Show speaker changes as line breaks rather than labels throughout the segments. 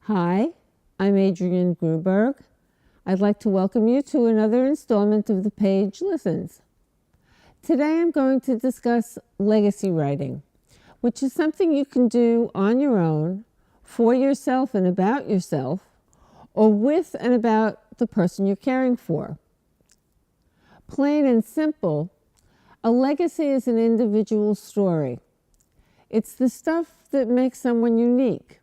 Hi, I'm Adrienne Gruberg. I'd like to welcome you to another installment of The Page Listens. Today I'm going to discuss legacy writing, which is something you can do on your own, for yourself and about yourself, or with and about the person you're caring for. Plain and simple, a legacy is an individual story. It's the stuff that makes someone unique.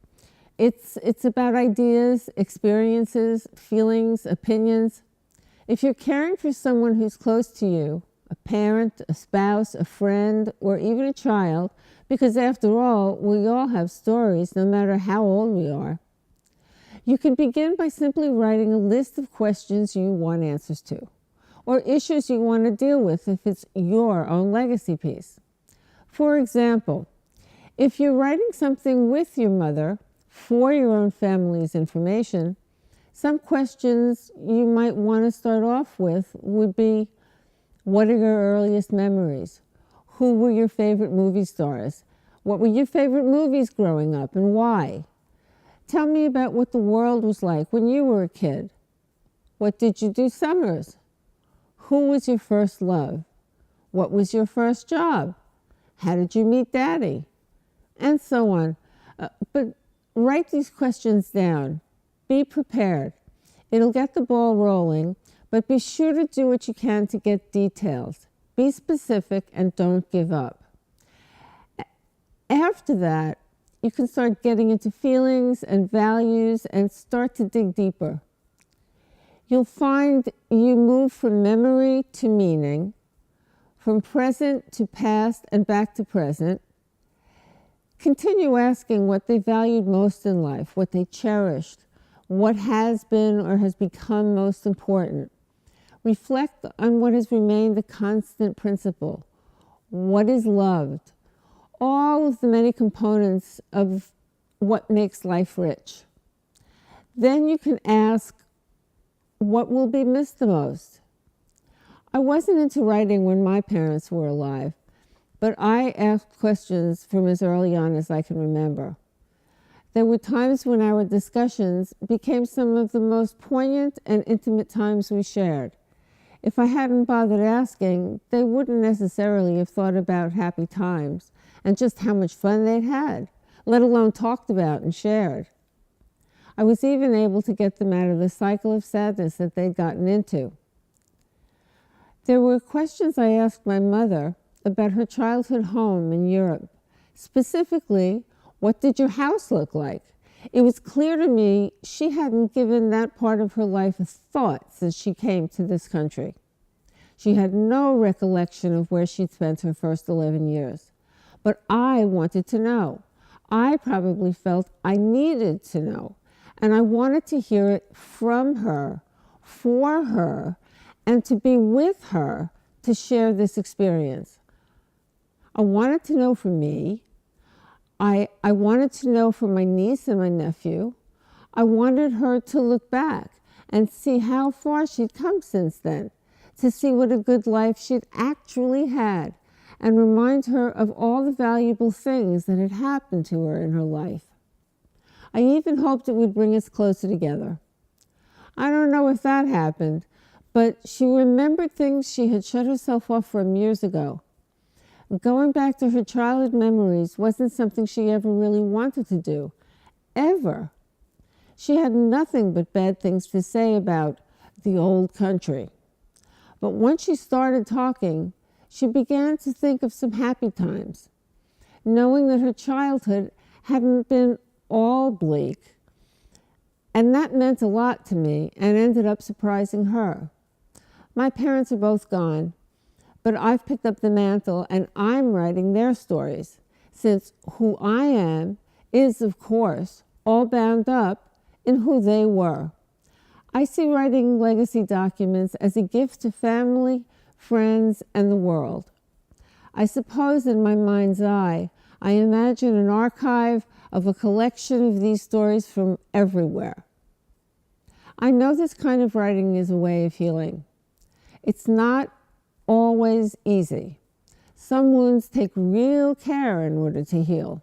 It's about ideas, experiences, feelings, opinions. If you're caring for someone who's close to you, a parent, a spouse, a friend, or even a child, because after all, we all have stories, no matter how old we are, you can begin by simply writing a list of questions you want answers to, or issues you want to deal with if it's your own legacy piece. For example, if you're writing something with your mother, for your own family's information, some questions you might want to start off with would be, what are your earliest memories? Who were your favorite movie stars? What were your favorite movies growing up and why? Tell me about what the world was like when you were a kid. What did you do summers? Who was your first love? What was your first job? How did you meet Daddy? And so on. But write these questions down. Be prepared. It'll get the ball rolling, but be sure to do what you can to get details. Be specific and don't give up. After that, you can start getting into feelings and values and start to dig deeper. You'll find you move from memory to meaning, from present to past and back to present. Continue asking what they valued most in life, what they cherished, what has been or has become most important. Reflect on what has remained a constant principle. What is loved? All of the many components of what makes life rich. Then you can ask, what will be missed the most? I wasn't into writing when my parents were alive, but I asked questions from as early on as I can remember. There were times when our discussions became some of the most poignant and intimate times we shared. If I hadn't bothered asking, they wouldn't necessarily have thought about happy times and just how much fun they'd had, let alone talked about and shared. I was even able to get them out of the cycle of sadness that they'd gotten into. There were questions I asked my mother about her childhood home in Europe. Specifically, what did your house look like? It was clear to me she hadn't given that part of her life a thought since she came to this country. She had no recollection of where she'd spent her first 11 years. But I wanted to know. I probably felt I needed to know. And I wanted to hear it from her, for her, and to be with her to share this experience. I wanted to know for me. I wanted to know for my niece and my nephew. I wanted her to look back and see how far she'd come since then, to see what a good life she'd actually had, and remind her of all the valuable things that had happened to her in her life. I even hoped it would bring us closer together. I don't know if that happened, but she remembered things she had shut herself off from years ago. Going back to her childhood memories wasn't something she ever really wanted to do, ever. She had nothing but bad things to say about the old country. But once she started talking, she began to think of some happy times, knowing that her childhood hadn't been all bleak. And that meant a lot to me and ended up surprising her. My parents are both gone, but I've picked up the mantle and I'm writing their stories, since who I am is, of course, all bound up in who they were. I see writing legacy documents as a gift to family, friends, and the world. I suppose in my mind's eye, I imagine an archive of a collection of these stories from everywhere. I know this kind of writing is a way of healing. It's not always easy. Some wounds take real care in order to heal.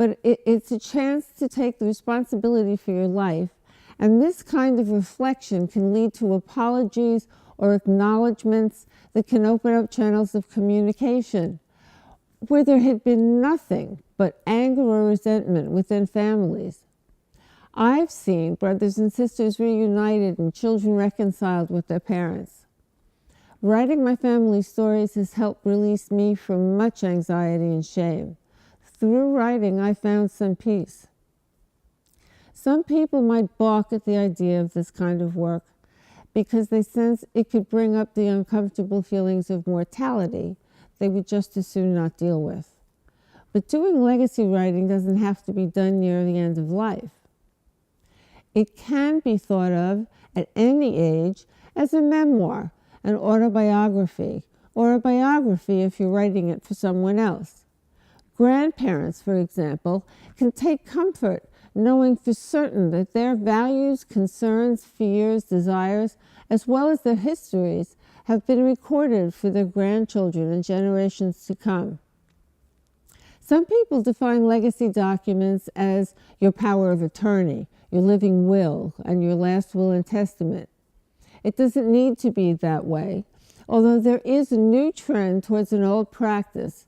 but it's a chance to take the responsibility for your life, and this kind of reflection can lead to apologies or acknowledgments that can open up channels of communication where there had been nothing but anger or resentment within families. I've seen brothers and sisters reunited and children reconciled with their parents. Writing my family stories has helped release me from much anxiety and shame. Through writing, I found some peace. Some people might balk at the idea of this kind of work because they sense it could bring up the uncomfortable feelings of mortality they would just as soon not deal with. But doing legacy writing doesn't have to be done near the end of life. It can be thought of at any age as a memoir, an autobiography, or a biography if you're writing it for someone else. Grandparents, for example, can take comfort knowing for certain that their values, concerns, fears, desires, as well as their histories, have been recorded for their grandchildren and generations to come. Some people define legacy documents as your power of attorney, your living will, and your last will and testament. It doesn't need to be that way, although there is a new trend towards an old practice,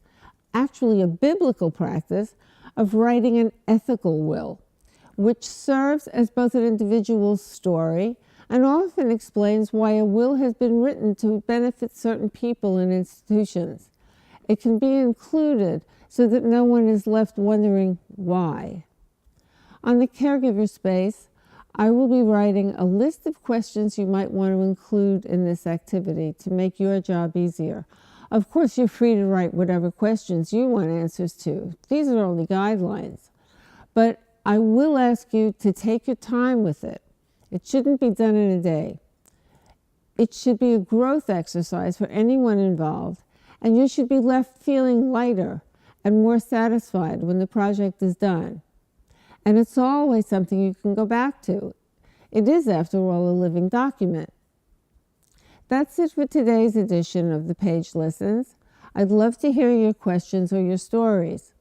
actually a biblical practice, of writing an ethical will, which serves as both an individual's story and often explains why a will has been written to benefit certain people and institutions. It can be included so that no one is left wondering why. On the caregiver space, I will be writing a list of questions you might want to include in this activity to make your job easier. Of course, you're free to write whatever questions you want answers to. These are only guidelines. But I will ask you to take your time with it. It shouldn't be done in a day. It should be a growth exercise for anyone involved, and you should be left feeling lighter and more satisfied when the project is done. And it's always something you can go back to. It is, after all, a living document. That's it for today's edition of the Page Listens. I'd love to hear your questions or your stories.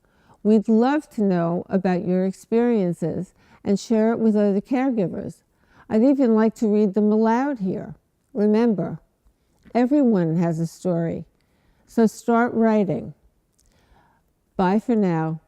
We'd love to know about your experiences and share it with other caregivers. I'd even like to read them aloud here. Remember, everyone has a story, so start writing. Bye for now.